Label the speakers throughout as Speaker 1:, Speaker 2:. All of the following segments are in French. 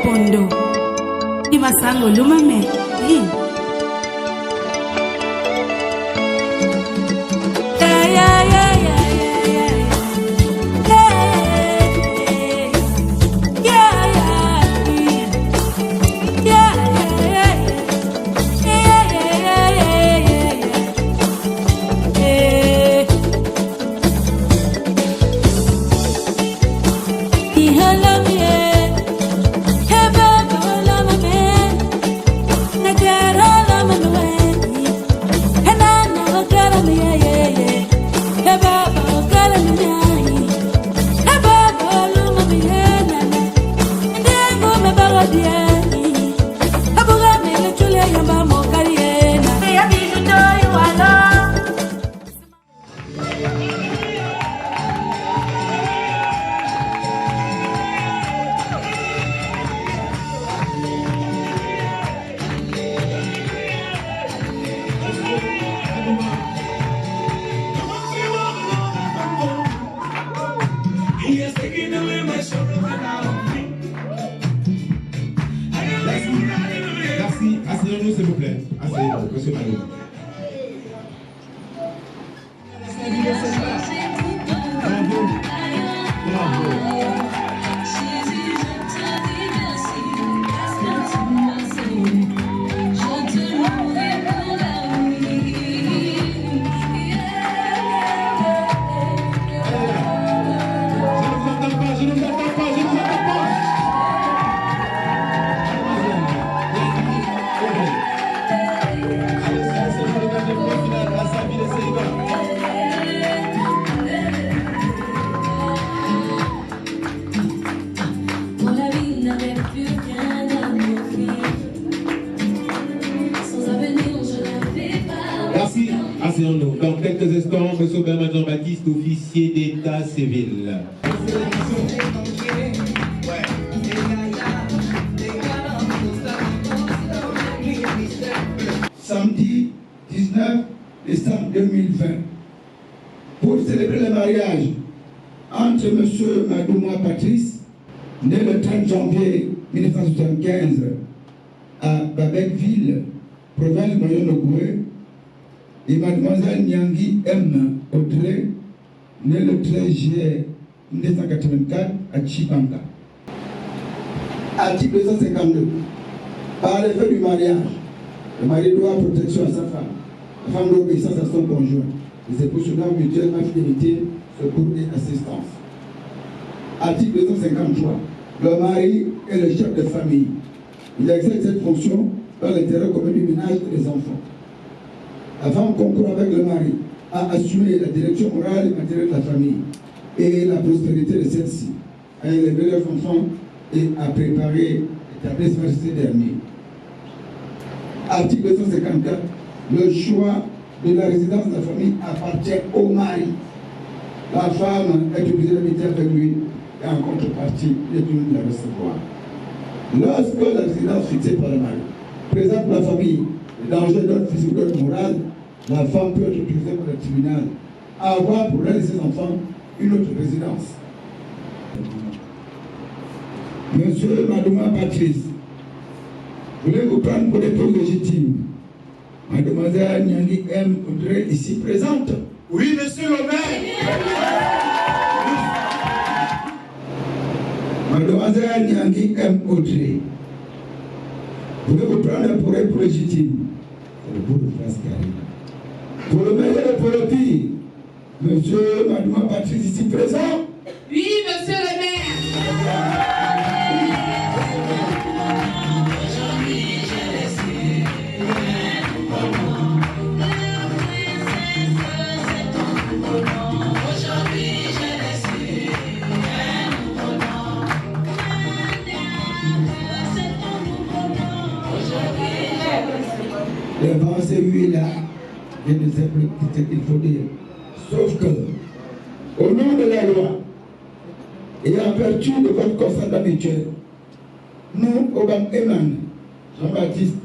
Speaker 1: Pondo. Imasango lumame.
Speaker 2: Asseyez-nous s'il vous plaît. Asseyez-vous, monsieur Manu. Bravo. Bravo. Merci. Asseyons-nous. Dans quelques instants, M. Bernard Jean-Baptiste, officier d'état civil.
Speaker 3: Samedi 19 décembre 2020, pour célébrer le mariage entre M. Madouma Patrice, né le 30 janvier 1975 à Babekville, province Moyen-Nogoué, et Mademoiselle Nyangui M. Audrey, née le 13 juillet 1984 à Chibanga. Article 252. Par l'effet du mariage, le mari doit protection à sa femme. La femme doit obéissance à son conjoint. Les époux se doivent mutuellement fidélité, secours et assistance. Article 253. Le mari est le chef de famille. Il exerce cette fonction dans l'intérêt commun du ménage et des enfants. La femme concourt avec le mari à assumer la direction morale et matérielle de la famille et la prospérité de celle-ci, à élever leurs enfants et à préparer l'établissement de ces derniers. Article 254. Le choix de la résidence de la famille appartient au mari. La femme est obligée d'habiter avec lui et en contrepartie, il est tenu de la recevoir. Lorsque la résidence fixée par le mari présente la famille le danger d'ordre physique ou d'ordre moral, la femme peut être utilisée par le tribunal à avoir pour elle et ses enfants une autre résidence. Monsieur Madouma Patrice, voulez-vous prendre pour épouse légitime Mademoiselle Nyangui M. Audrey, ici présente?
Speaker 4: Oui, monsieur le maire.
Speaker 3: Mademoiselle Nyangui M. Audrey, voulez-vous prendre pour épouse légitime? C'est le bout de phrase qui arrive. Pour le meilleur et pour le pire, monsieur Madouma Patrice, ici présent?
Speaker 5: Oui, monsieur le maire.
Speaker 3: Les vents là, je ne sais plus ce qu'il faut dire. Sauf que, au nom de la loi, et en vertu de votre constat habituel, nous, Obam Eman, Jean-Baptiste,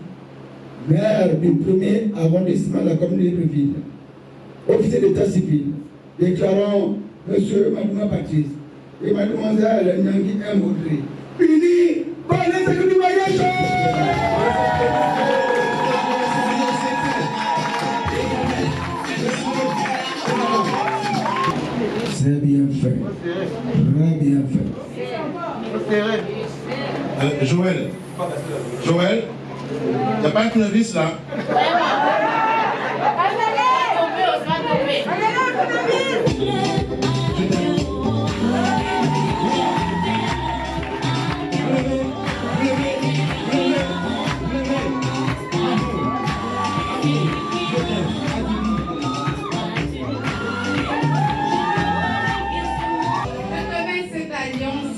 Speaker 3: maire du premier arrondissement de la commune de Libreville, officier d'état civil, déclarons M. Madouma Patrice et Mademoiselle Nyangui M. Audrey unis par les actes du mariage. C'est bien fait. Très bien fait.
Speaker 4: Joël, il n'y a pas un tournevis là?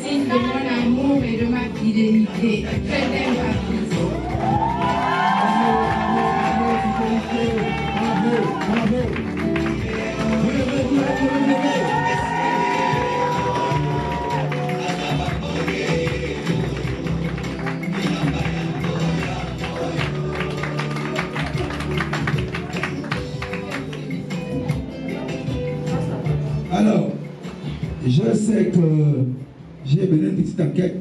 Speaker 5: Signe de mon amour et de ma fidélité. Je t'aime, Patrice.
Speaker 3: Alors, je sais que j'ai mené une petite enquête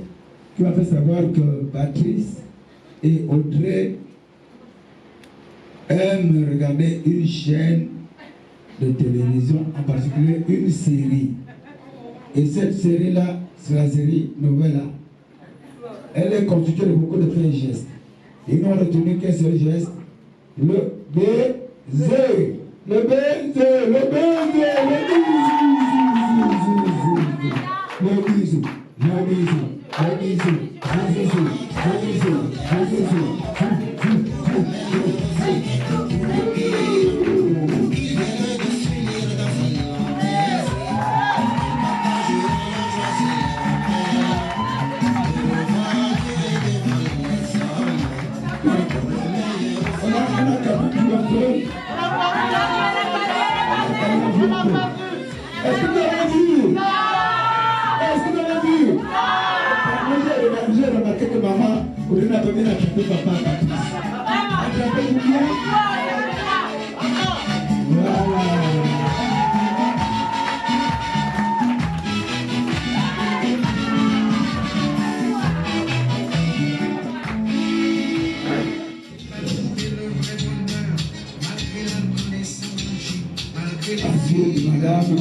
Speaker 3: qui m'a fait savoir que Patrice et Audrey aiment regarder une chaîne de télévision, en particulier une série. Et cette série-là, c'est la série Novella. Elle est constituée de beaucoup de faits et gestes. Ils n'ont retenu qu'un seul geste, le baiser. Le baiser, le baiser, le bisou, le bisou, le bisou, le bisou, le bisou, le bisou, Est-ce que vous avez vu? Est-ce que vous avez vu? J'ai remarqué que maman, vous n'avez pas bien attrapé papa à Patrice. Attrapez-vous bien. Voilà. Madame,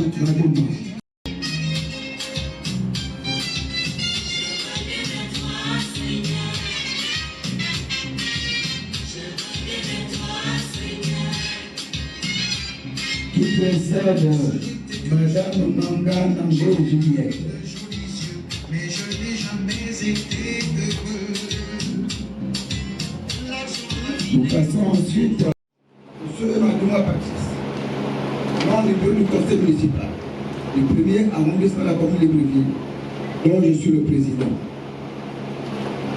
Speaker 3: qui précède Madame Nanga Nango Juliette.
Speaker 6: Mais je n'ai jamais été heureux.
Speaker 3: Nous passons ensuite au monsieur Madouma Patrice, membre du conseil municipal, du premier arrondissement de la commune de Libreville, dont je suis le président.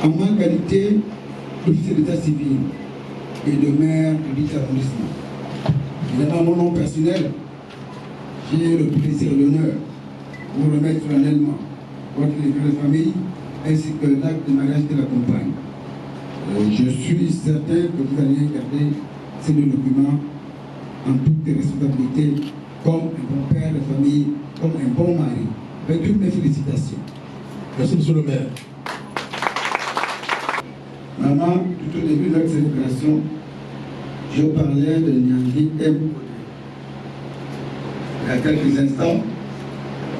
Speaker 3: En ma qualité d'officier d'état civil et de maire du dit arrondissement. Évidemment, mon nom personnel, j'ai le plaisir et l'honneur de vous remettre solennellement votre livret de famille ainsi que l'acte de mariage de la compagne. Je suis certain que vous allez garder ces deux documents en toute responsabilité comme un bon père de famille, comme un bon mari. Avec toutes mes félicitations.
Speaker 4: Merci, monsieur le maire.
Speaker 3: Maman, tout au début de notre célébration, je parlais de Nyangui M. Il y a quelques instants,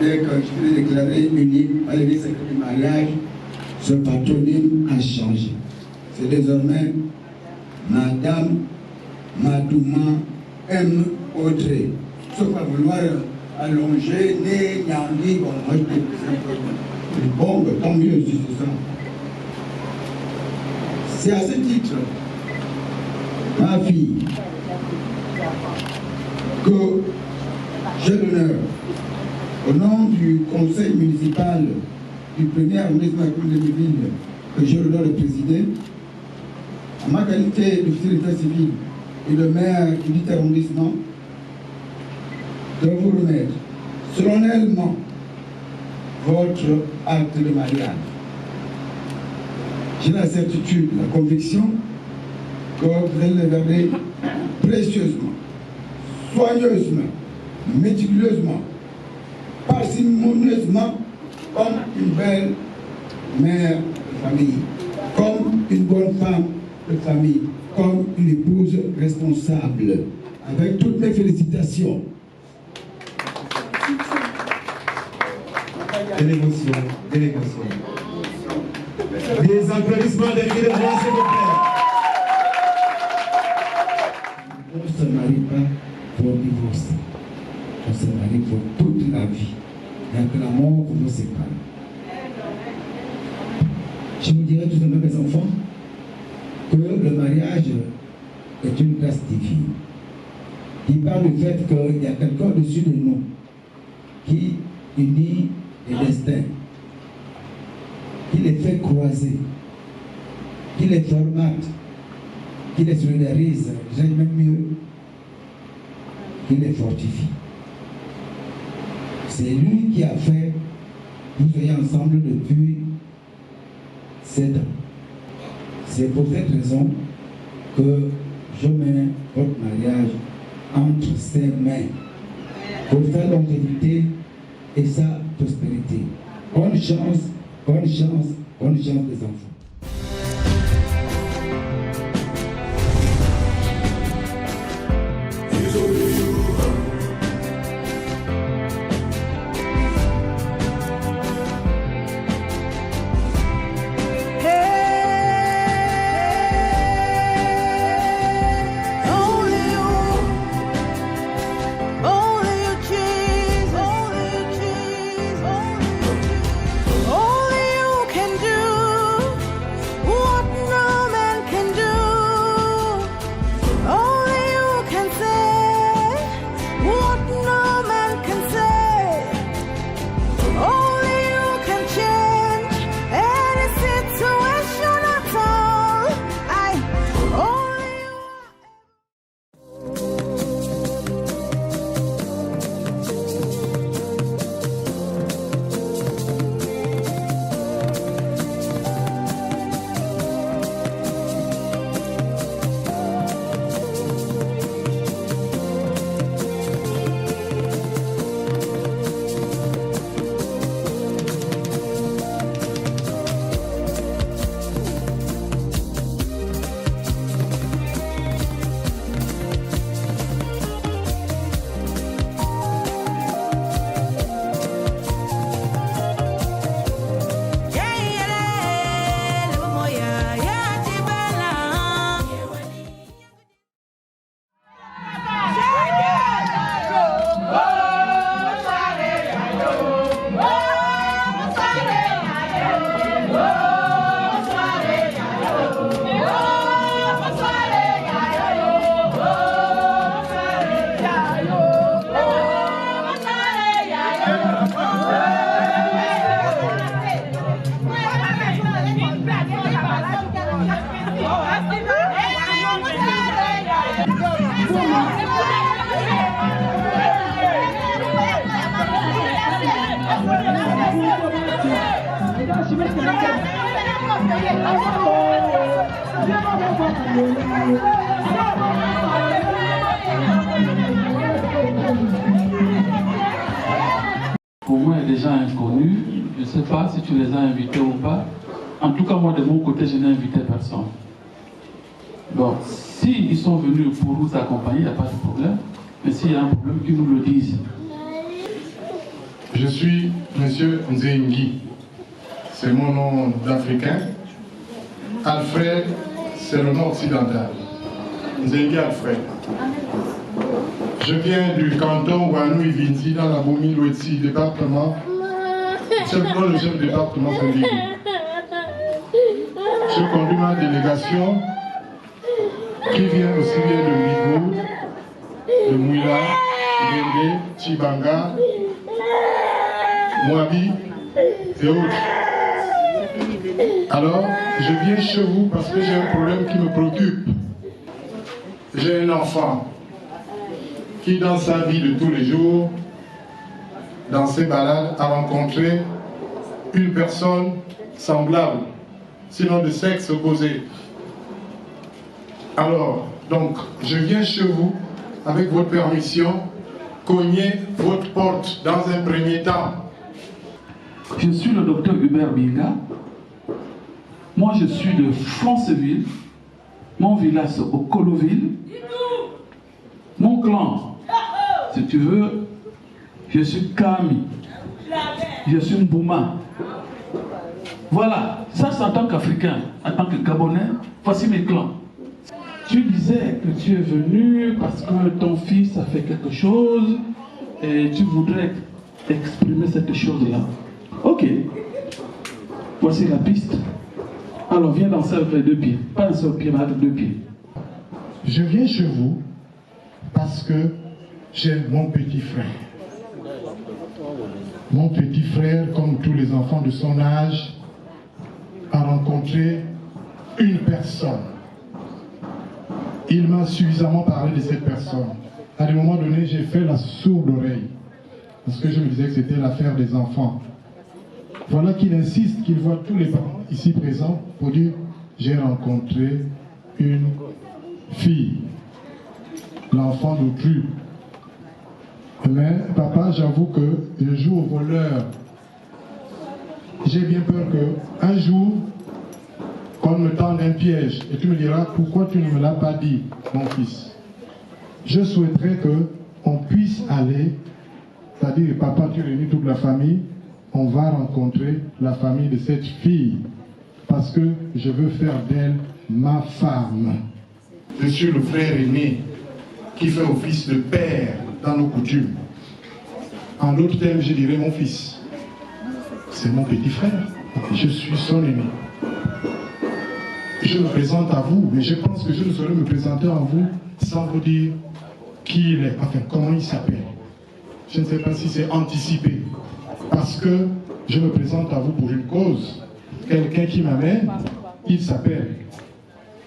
Speaker 3: dès que je l'ai déclaré unique par les secrets du mariage, ce patronyme a changé. C'est désormais Madame Madouma M. Audrey. Sauf à vouloir allonger, né, Nyangui, bon, moi je dis plus simplement. Bon, tant mieux si c'est ça. C'est à ce titre, ma fille, que j'ai l'honneur, au nom du conseil municipal du premier arrondissement de la commune de Libreville, que j'ai l'honneur de présider, en ma qualité d'officier d'état civil et de maire du dit arrondissement, de vous remettre solennellement votre acte de mariage. J'ai la certitude, la conviction que vous allez le garder précieusement, soigneusement, méticuleusement, parcimonieusement, comme une belle mère de famille. comme une bonne femme de famille, comme une épouse responsable. Avec toutes mes félicitations.
Speaker 2: De l'émotion, de l'émotion. Des applaudissements des filles de droit, s'il vous plaît.
Speaker 3: On ne se marie pas pour divorcer. On se marie pour toute la vie. Il n'y a que la mort pour nous séparer. Je vous dirais tout simplement, mes enfants, que le mariage est une grâce divine. Il parle du fait qu'il y a quelqu'un au-dessus de nous qui unit les destins, qui les fait croiser, qui les formate, qui les solidarise, j'aime même mieux, qui les fortifie. C'est lui qui a fait que vous soyez ensemble depuis 7 ans. C'est pour cette raison que je mets votre mariage entre ses mains pour sa longévité et sa prospérité. Bonne chance, bonne chance, bonne chance des enfants.
Speaker 7: Pour moi, il y a des gens inconnus. Je ne sais pas si tu les as invités ou pas. En tout cas, moi, de mon côté, je n'ai invité personne. Bon, s'ils sont venus pour nous accompagner, il n'y a pas de problème. Mais s'il y a un problème, qu'ils nous le disent.
Speaker 4: Je suis M. Nzengi. C'est mon nom d'Africain. Alfred, c'est le nom occidental. Nzengi Alfred. Je viens du canton Wanou-Ivinti, dans la Bomi-Louetsi, département. C'est le chef département Fondigi. Je conduis ma délégation qui vient aussi bien de Ouigour, de Mouila, Dende, Chibanga, Moabi et autres. Alors, je viens chez vous parce que j'ai un problème qui me préoccupe. J'ai un enfant qui, dans sa vie de tous les jours, dans ses balades, a rencontré une personne semblable, sinon de sexe opposé. Alors, donc, je viens chez vous, avec votre permission, cogner votre porte dans un premier temps.
Speaker 7: Je suis le docteur Hubert Binga. Moi, je suis de Franceville. Mon village, c'est au Coloville. Mon clan, si tu veux, je suis Kami. Je suis Mbouma. Voilà, ça c'est en tant qu'Africain, en tant que Gabonais, voici mes clans. Tu disais que tu es venu parce que ton fils a fait quelque chose et tu voudrais exprimer cette chose-là. Ok, voici la piste. Alors viens danser avec les deux pieds, pas un seul pied, mais avec deux pieds.
Speaker 4: Je viens chez vous parce que j'ai mon petit frère. Mon petit frère, comme tous les enfants de son âge, a rencontré une personne. Il m'a suffisamment parlé de cette personne. À un moment donné, j'ai fait la sourde oreille. Parce que je me disais que c'était l'affaire des enfants. Voilà qu'il insiste, qu'il voit tous les parents ici présents pour dire « J'ai rencontré une fille, l'enfant d'autrui. » Mais papa, j'avoue que je joue au voleur. J'ai bien peur qu'un jour, qu'on me tende un piège et tu me diras pourquoi tu ne me l'as pas dit, mon fils. Je souhaiterais qu'on puisse aller, c'est-à-dire papa, tu réunis toute la famille, on va rencontrer la famille de cette fille parce que je veux faire d'elle ma femme. Je suis le frère aîné qui fait office de père dans nos coutumes. En d'autres termes, je dirais mon fils. C'est mon petit frère. Je suis son aîné. Je me présente à vous, mais je pense que je ne saurais me présenter à vous sans vous dire qui il est, enfin comment il s'appelle. Je ne sais pas si c'est anticipé. Parce que je me présente à vous pour une cause. Quelqu'un qui m'amène, il s'appelle,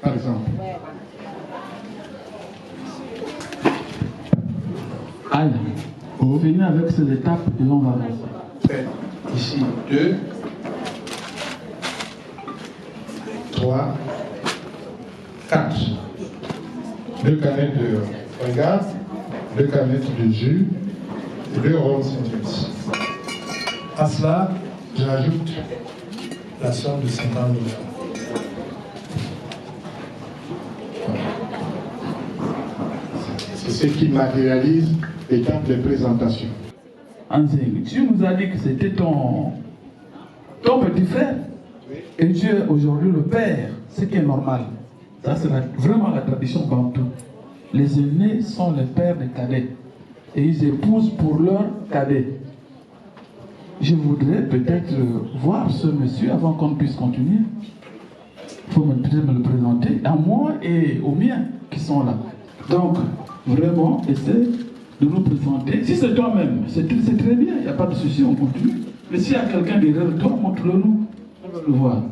Speaker 4: par exemple.
Speaker 7: Allez, venez avec ces étapes et on va avancer.
Speaker 4: Ici, 2, 3, 4. 2 canettes de regard, 2 canettes de jus et 2 rhum Saint-James. À cela, j'ajoute la somme de 50 000 francs. C'est ce qui matérialise l'étape de présentation.
Speaker 7: Anzeng, tu nous as dit que c'était ton petit frère et tu es aujourd'hui le père, ce qui est normal. Ça, c'est vraiment la tradition bantou. Les aînés sont les pères des cadets et ils épousent pour leurs cadets. Je voudrais peut-être voir ce monsieur avant qu'on puisse continuer. Il faut peut-être me le présenter à moi et aux miens qui sont là. Donc, vraiment, essaie de nous présenter. Si c'est toi-même, c'est très bien, il n'y a pas de souci, on continue. Mais s'il y a quelqu'un derrière toi, montre-le-nous. On va le voir.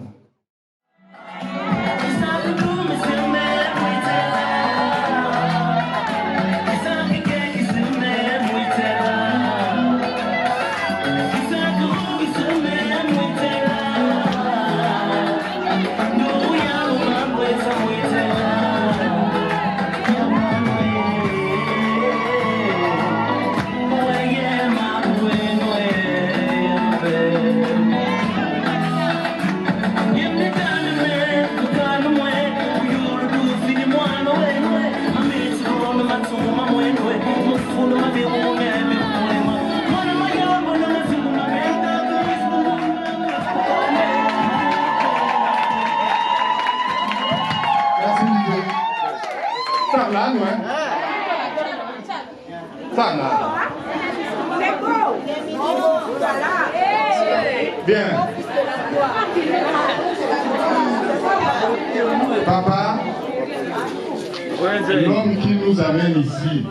Speaker 4: Bien. Papa, l'homme qui nous amène ici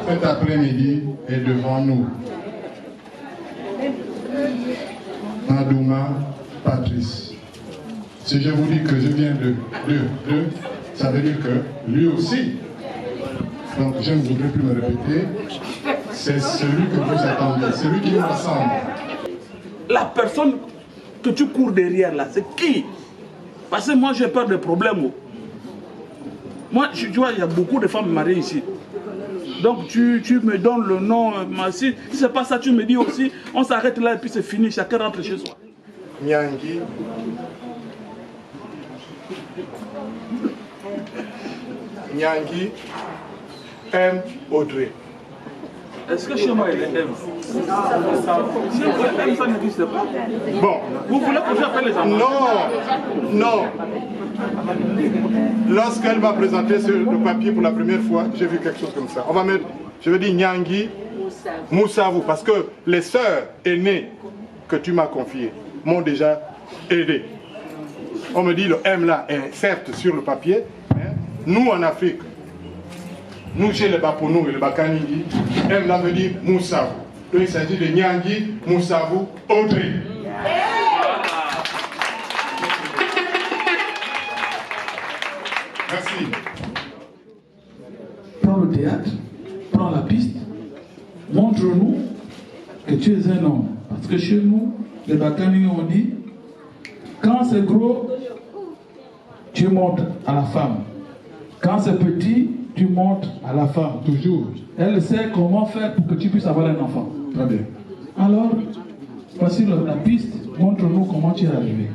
Speaker 4: cet après-midi est devant nous. Madouma Patrice. Si je vous dis que je viens de ça veut dire que lui aussi, donc je ne voudrais plus me répéter, c'est celui que vous attendez, celui qui nous ressemble.
Speaker 8: La personne que tu cours derrière là, c'est qui? Parce que moi j'ai peur des problèmes. Moi, tu vois, il y a beaucoup de femmes mariées ici. Donc tu me donnes le nom, si c'est pas ça, tu me dis aussi, on s'arrête là et puis c'est fini, chacun rentre chez soi.
Speaker 4: Nyangi, Nyangi aime Audrey.
Speaker 8: Est-ce que chez moi il est M? Chez moi M ça n'existe pas.
Speaker 4: Bon.
Speaker 8: Vous voulez que j'appelle les enfants?
Speaker 4: Non, non. Lorsqu'elle m'a présenté le papier pour la première fois, j'ai vu quelque chose comme ça. On va mettre, je vais dire Nyangi Moussavou, parce que les sœurs aînées que tu m'as confiées m'ont déjà aidé. On me dit le M là est certes sur le papier, mais nous en Afrique, nous chez les Baponou et les Bakaningi, M là veut dire Moussavou. Donc il s'agit de Nyangi Moussavou Audrey. Merci.
Speaker 7: Prends le théâtre, prends la piste, montre-nous que tu es un homme. Parce que chez nous, les Bakani ont dit, quand c'est gros, tu montes à la femme. Quand c'est petit, tu montes à la femme. Toujours. Elle sait comment faire pour que tu puisses avoir un enfant.
Speaker 4: Très bien.
Speaker 7: Alors, voici la piste, montre-nous comment tu es arrivé.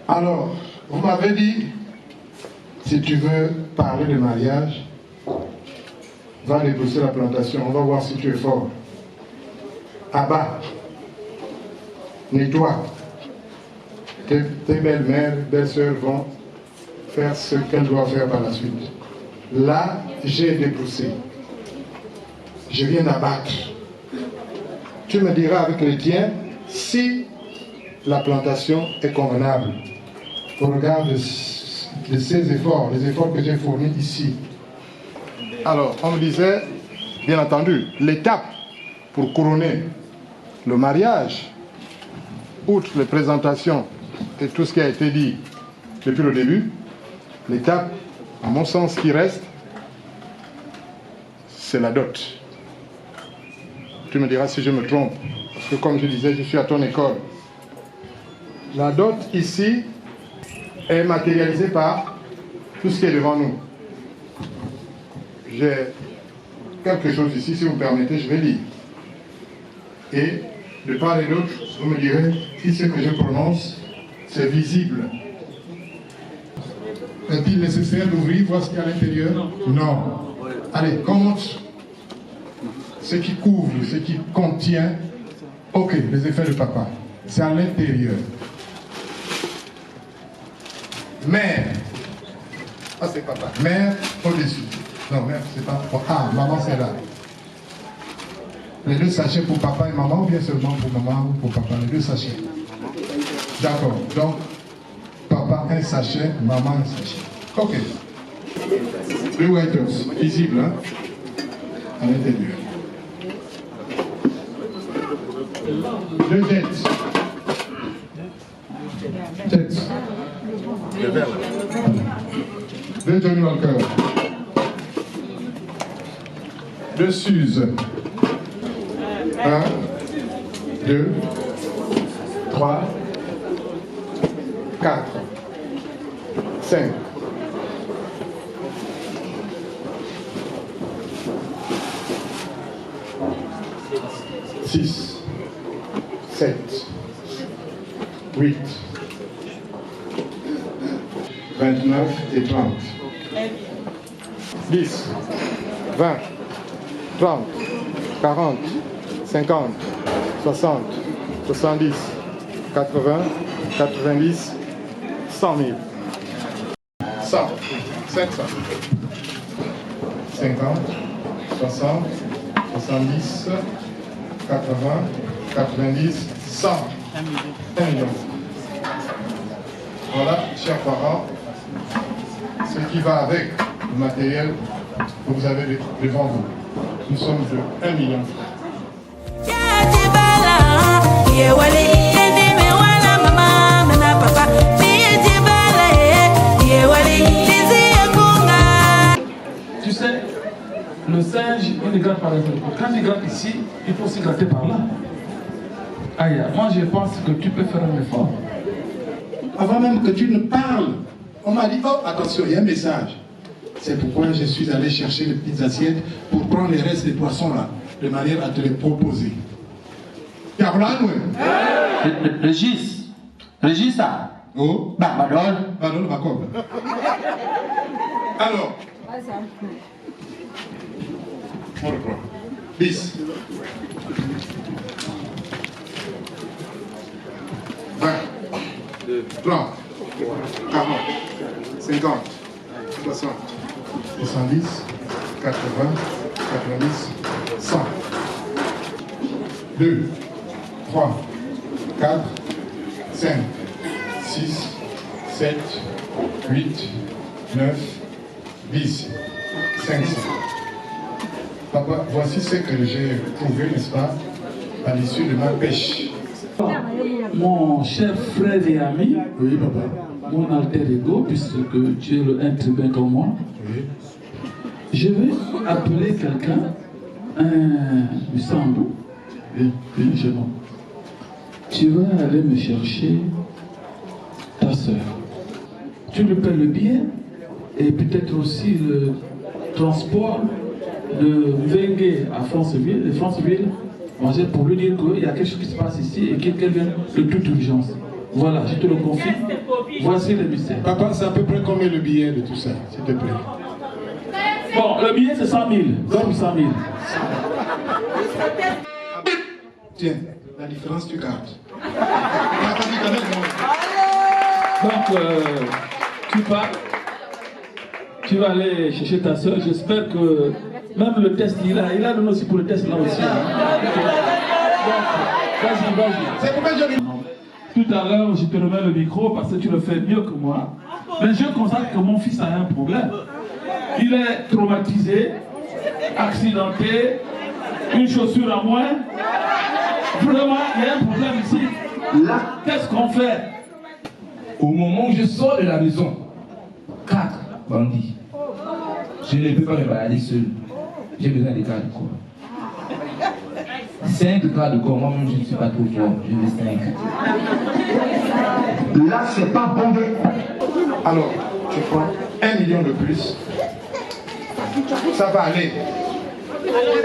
Speaker 4: Alors, vous m'avez dit, si tu veux parler de mariage, va négocier la plantation, on va voir si tu es fort. Abba, nettoie. Tes belles-mères, belles-sœurs vont faire ce qu'elles doivent faire par la suite. Là, j'ai débroussé. Je viens d'abattre. Tu me diras avec les tiens si la plantation est convenable au regard de ces efforts, les efforts que j'ai fournis ici. Alors, on me disait, bien entendu, l'étape pour couronner le mariage, outre les présentations et tout ce qui a été dit depuis le début, l'étape, à mon sens, qui reste, c'est la dot. Tu me diras si je me trompe, parce que comme je disais, je suis à ton école. La dot ici est matérialisée par tout ce qui est devant nous. J'ai quelque chose ici, si vous me permettez, je vais lire. Et de part et d'autre, vous me direz si ce que je prononce, c'est visible. Est-il nécessaire d'ouvrir, voir ce qu'il y a à l'intérieur? Non. Allez, commence. Ce qui couvre, ce qui contient, ok, les effets de papa. C'est à l'intérieur. Mère. Ah, c'est papa. Mère au-dessus. Non, mère, c'est pas. Ah, maman, c'est là. Les deux sachets pour papa et maman, ou bien seulement pour maman ou pour papa? Les deux sachets. D'accord. Donc, papa, un sachet, maman, un sachet. Ok. Blue Whitehouse, visible, hein? À l'intérieur. Deux têtes. Tête. Deux Johnny Walker. Deux Suze. 1, 2, 3, 4, 5. Six, 7, 8, 29 et 30. 10, 20, 30, 40, 50, 60, 70, 80, 90, 100 000. 100, 500, 50, 60, 70, 80, 90, 100. 1 million. Voilà, chers parents, ce qui va avec le matériel que vous avez devant vous. Nous sommes de 1 million.
Speaker 7: Tu sais, le singe, il ne gratte par exemple. Quand il gratte ici, il faut aussi gratter par là.
Speaker 4: Aïe, moi je pense que tu peux faire un effort. Avant même que tu ne parles, on m'a dit, oh attention, il y a un message. C'est pourquoi je suis allé chercher les petites assiettes pour prendre les restes des poissons là, de manière à te les proposer.
Speaker 9: Régis, ça.
Speaker 4: Oh.
Speaker 9: Badol.
Speaker 4: Alors. On reprend. 10. 20. 30. 40. 50. 60. 70. 80. 90. 100. 2. 3. 4. 5. 6, 7, 8, 9, 10, 500. Papa, voici ce que j'ai trouvé, n'est-ce pas, à l'issue de ma pêche.
Speaker 7: Mon cher frère et ami,
Speaker 4: oui, papa.
Speaker 7: Mon alter ego, puisque tu es un tribun comme moi,
Speaker 4: oui.
Speaker 7: Je vais appeler quelqu'un, un Sambou, un jeune homme. Tu vas aller me chercher ta soeur. Tu lui paies le billet et peut-être aussi le transport de Vengue à Franceville, pour lui dire qu'il y a quelque chose qui se passe ici et qu'elle vient de toute urgence. Voilà, je te le confie. Voici le mystère.
Speaker 4: Papa, c'est à peu près combien le billet de tout ça, s'il te plaît?
Speaker 7: Bon, le billet c'est 100 000. Comme 100 000.
Speaker 4: Tiens, la différence tu gardes.
Speaker 7: Donc, tu pars, tu vas aller chercher ta soeur. J'espère que même le test, il a donné aussi pour le test là aussi. Vas-y.
Speaker 4: C'est pourquoi je...
Speaker 7: Tout à l'heure, je te remets le micro parce que tu le fais mieux que moi. Mais je constate que mon fils a un problème. Il est traumatisé, accidenté, une chaussure à moins. Vraiment, il y a un problème ici. Là, qu'est-ce qu'on fait?
Speaker 10: Au moment où je sors de la maison, 4 bandits. Je ne peux pas me balader seul. J'ai besoin des gardes de corps. 5 gardes de corps, moi-même je ne suis pas trop fort. Je veux 5.
Speaker 4: Là, c'est pas bon. Alors, tu prends 1 million de plus. Ça va aller.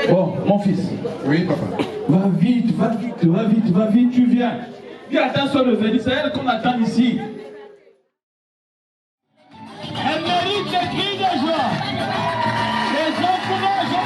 Speaker 7: Bon, mon fils.
Speaker 4: Oui, papa.
Speaker 7: Va vite, tu viens. Dis à ta soeur de venir, c'est elle qu'on attend ici. Elle mérite des cris de joie. Les gens pour moi, je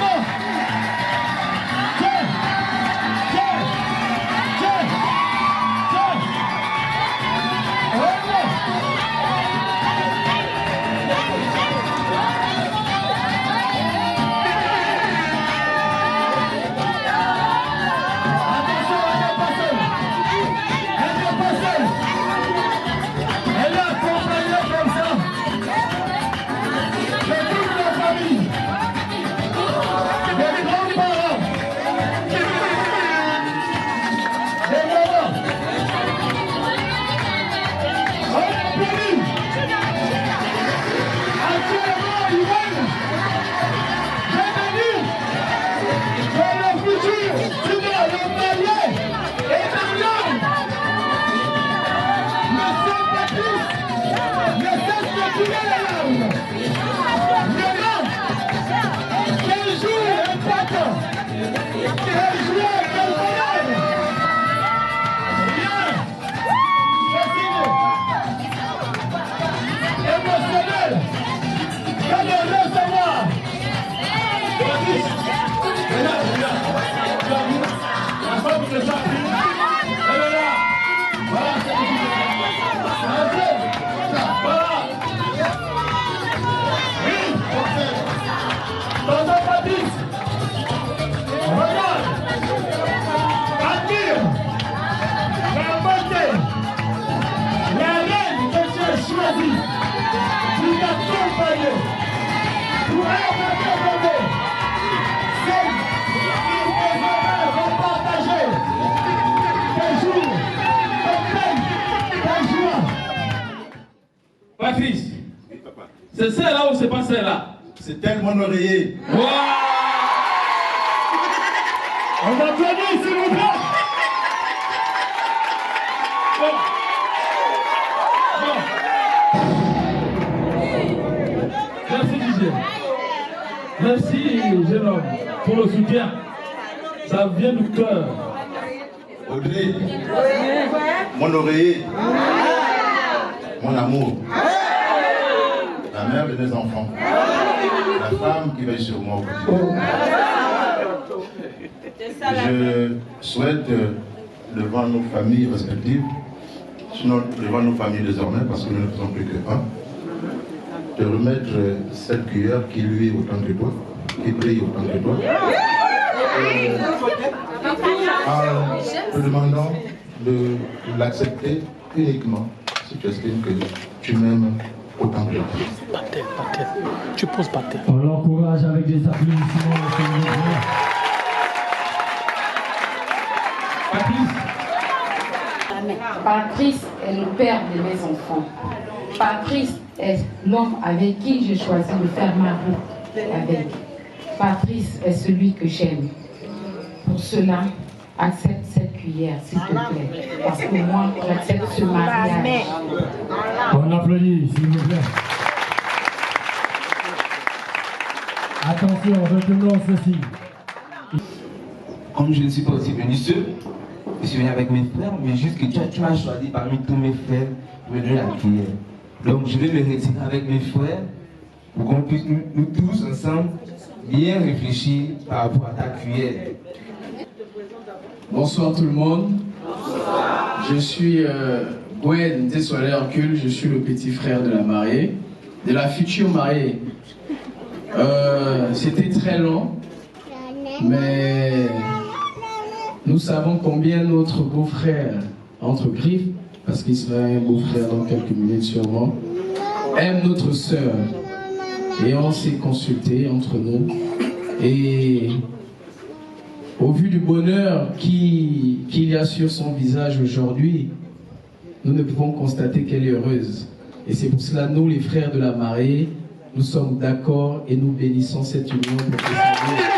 Speaker 7: Patrice, c'est celle-là ou c'est pas celle-là?
Speaker 4: C'est tellement oreiller.
Speaker 7: Wow. On applaudit s'il vous plaît.
Speaker 11: Merci Didier. Merci jeune homme pour le soutien. Ça vient du cœur.
Speaker 12: Audrey, mon oreiller, mon amour, la mère de mes enfants, la femme qui veille sur moi au quotidien. Je souhaite devant nos familles respectives, sinon devant nos familles désormais, parce que nous ne faisons plus qu'un, te remettre cette cuillère qui lui est autant que toi, qui brille autant que toi. En te demandant de l'accepter uniquement si tu estimes que tu m'aimes autant que toi.
Speaker 8: Par terre, tu poses par terre.
Speaker 11: On l'encourage avec des applaudissements.
Speaker 13: Patrice est le père de mes enfants. Patrice est l'homme avec qui j'ai choisi de faire ma route avec. Patrice est celui que j'aime. Pour cela, accepte cette cuillère, s'il te plaît. Parce que moi, j'accepte ce mariage.
Speaker 11: On applaudit, s'il vous plaît. Attention, retenons ceci.
Speaker 10: Comme je ne suis pas aussi venu seul, je suis venu avec mes frères, mais juste que tu m'as choisi parmi tous mes frères pour me donner la cuillère. Donc je vais me retirer avec mes frères pour qu'on puisse nous tous ensemble bien réfléchir par rapport à ta cuillère.
Speaker 14: Bonsoir tout le monde. Bonsoir. Je suis Gwen Desoilé Hercule, je suis le petit frère de la mariée, de la future mariée. C'était très long, mais nous savons combien notre beau-frère, entre griffes, parce qu'il sera un beau-frère dans quelques minutes sûrement, aime notre sœur. Et on s'est consulté entre nous. Et au vu du bonheur qu'il y a sur son visage aujourd'hui, nous ne pouvons constater qu'elle est heureuse. Et c'est pour cela, nous, les frères de la mariée, nous sommes d'accord et nous bénissons cette union pour que ça vienne.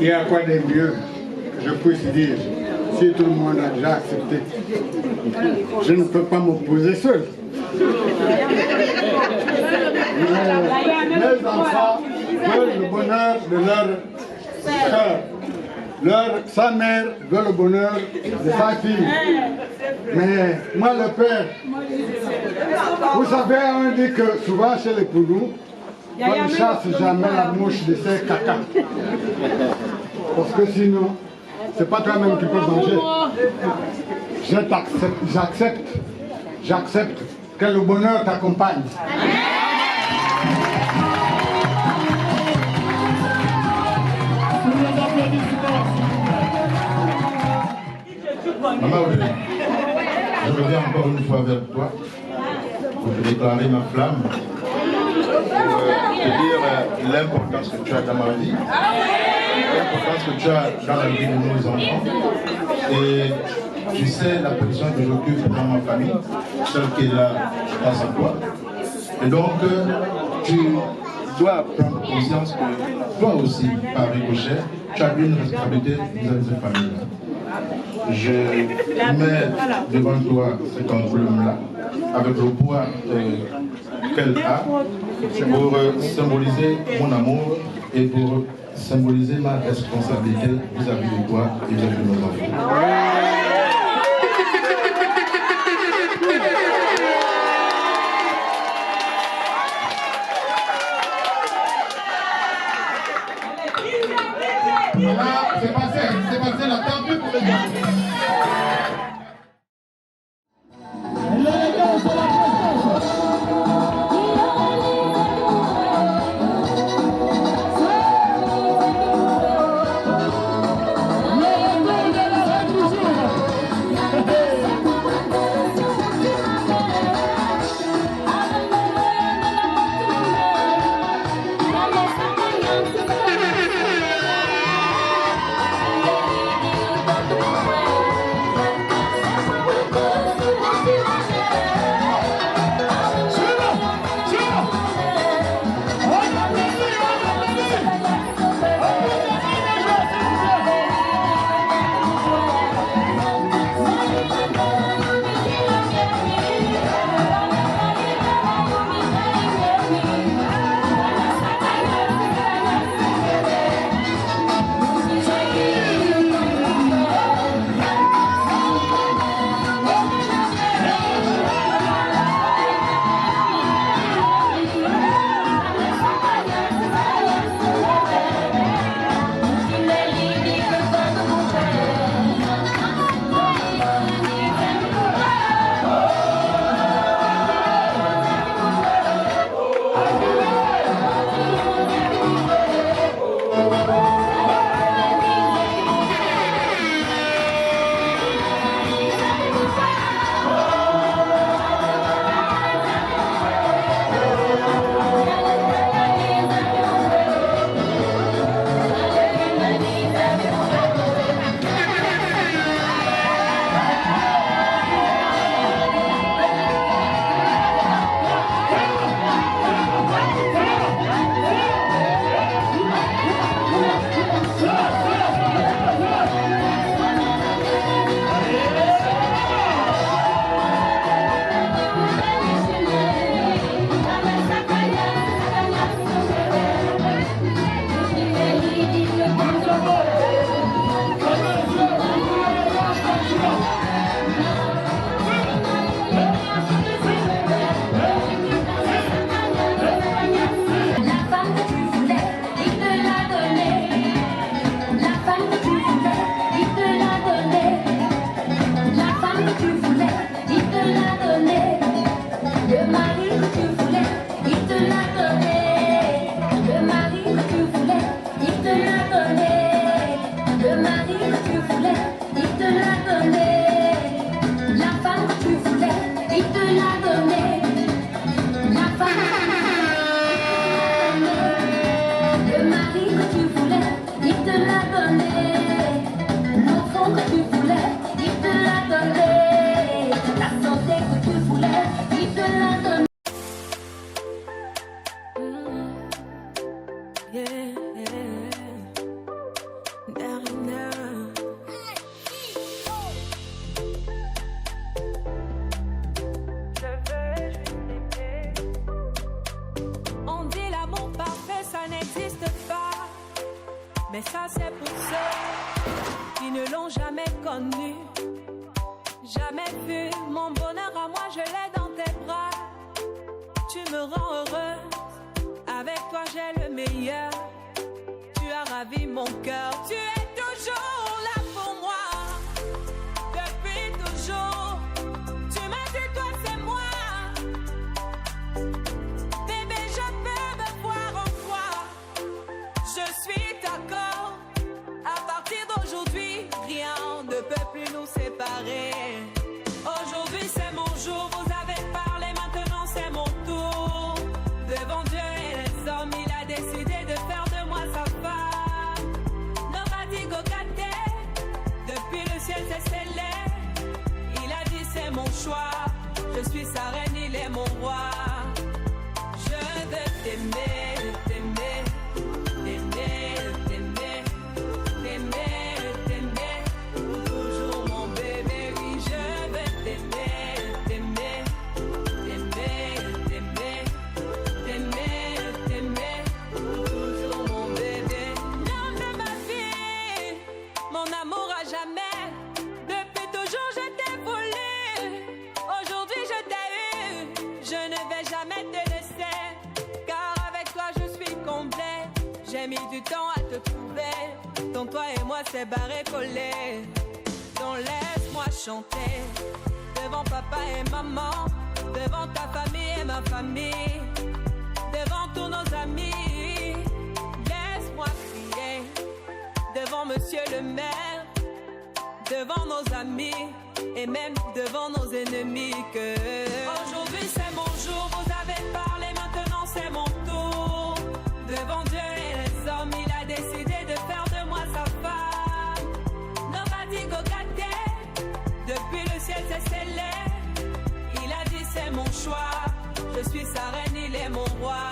Speaker 15: Il y a quoi de mieux que je puisse dire si tout le monde a déjà accepté. Je ne peux pas m'opposer seul. Mes enfants veulent le bonheur de leur sœur. Sa mère veut le bonheur de sa fille. Mais moi, le père, vous savez, on dit que souvent chez les poulous, on ne chasse jamais la mouche de ses caca. Parce que sinon, c'est pas toi-même qui peux manger. J'accepte que le bonheur t'accompagne.
Speaker 12: Maman Audrey, je reviens encore une fois vers toi pour te déclarer ma flamme, pour te dire l'importance que tu as dans ma vie, l'importance que tu as dans la vie de nos enfants. Et tu sais la position que j'occupe dans ma famille, celle qui est là face à toi. Et donc, tu dois prendre conscience que toi aussi, par ricochet, tu as une responsabilité vis-à-vis de cette famille-là. Je mets devant toi cet emblème-là, avec le poids qu'elle a, pour symboliser mon amour et pour symboliser ma responsabilité vis-à-vis de toi et vis-à-vis de nos enfants.
Speaker 15: Voilà, c'est passé la table pour les gars.
Speaker 6: Thank you.
Speaker 16: que tu voulais, il te l'a donné. La santé que tu voulais, il te l'a donné.
Speaker 17: On dit l'amour parfait, ça n'existe pas. Mais ça, c'est pour ceux qui ne l'ont jamais connu. Jamais vu mon bonheur à moi, je l'ai dans tes bras. Tu me rends heureuse, avec toi j'ai le meilleur. Tu as ravi mon cœur, tu es toujours là pour moi. Depuis toujours, tu m'as dit toi c'est moi. Bébé, je peux me voir en toi. Je suis d'accord. À partir d'aujourd'hui, rien ne peut plus nous séparer. Aujourd'hui c'est mon jour, vous avez parlé, maintenant c'est mon tour. Devant Dieu et les hommes, il a décidé de faire de moi sa femme. Nobody go get there. Depuis le ciel c'est scellé. Il a dit c'est mon choix. Je suis sa reine, il est mon roi. Je veux t'aimer, t'aimer, t'aimer, t'aimer, t'aimer, t'aimer. Toujours mon bébé, oui, je veux t'aimer, t'aimer, t'aimer, t'aimer, t'aimer, t'aimer. Toujours mon bébé. L'homme de ma vie, mon amour à jamais. Depuis toujours je t'ai voulu. Aujourd'hui je t'ai eu. Je ne vais jamais te laisser. Car avec toi je suis complet. J'ai mis du temps à te trouver. Donc toi et moi c'est barré collé. Donc laisse-moi chanter. Devant papa et maman. Devant ta famille et ma famille. Devant tous nos amis. Laisse-moi crier. Devant monsieur le maire. Devant nos amis. Et même devant nos ennemis que aujourd'hui c'est mon jour, vous avez parlé, maintenant c'est mon tour. Devant Dieu et les hommes, il a décidé de faire de moi sa femme. Nobody go get there. Depuis le ciel c'est scellé. Il a dit c'est mon choix. Je suis sa reine, il est mon roi.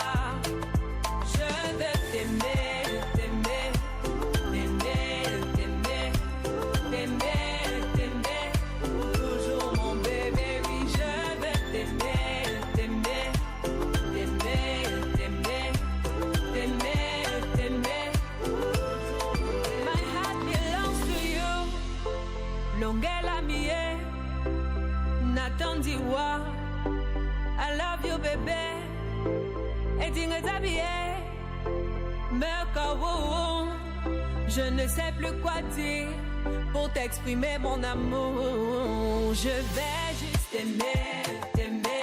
Speaker 17: Je veux t'aimer, t'aimer, t'aimer, t'aimer, t'aimer. Toujours mon bébé, oui, je veux t'aimer, t'aimer, t'aimer, t'aimer, t'aimer, t'aimer. My heart belongs to you. Longela mie, Nathan Diwa. I love you, bébé. Et Dingazabié, Merkawo. Je ne sais plus quoi dire pour t'exprimer mon amour. Je vais juste t'aimer, t'aimer.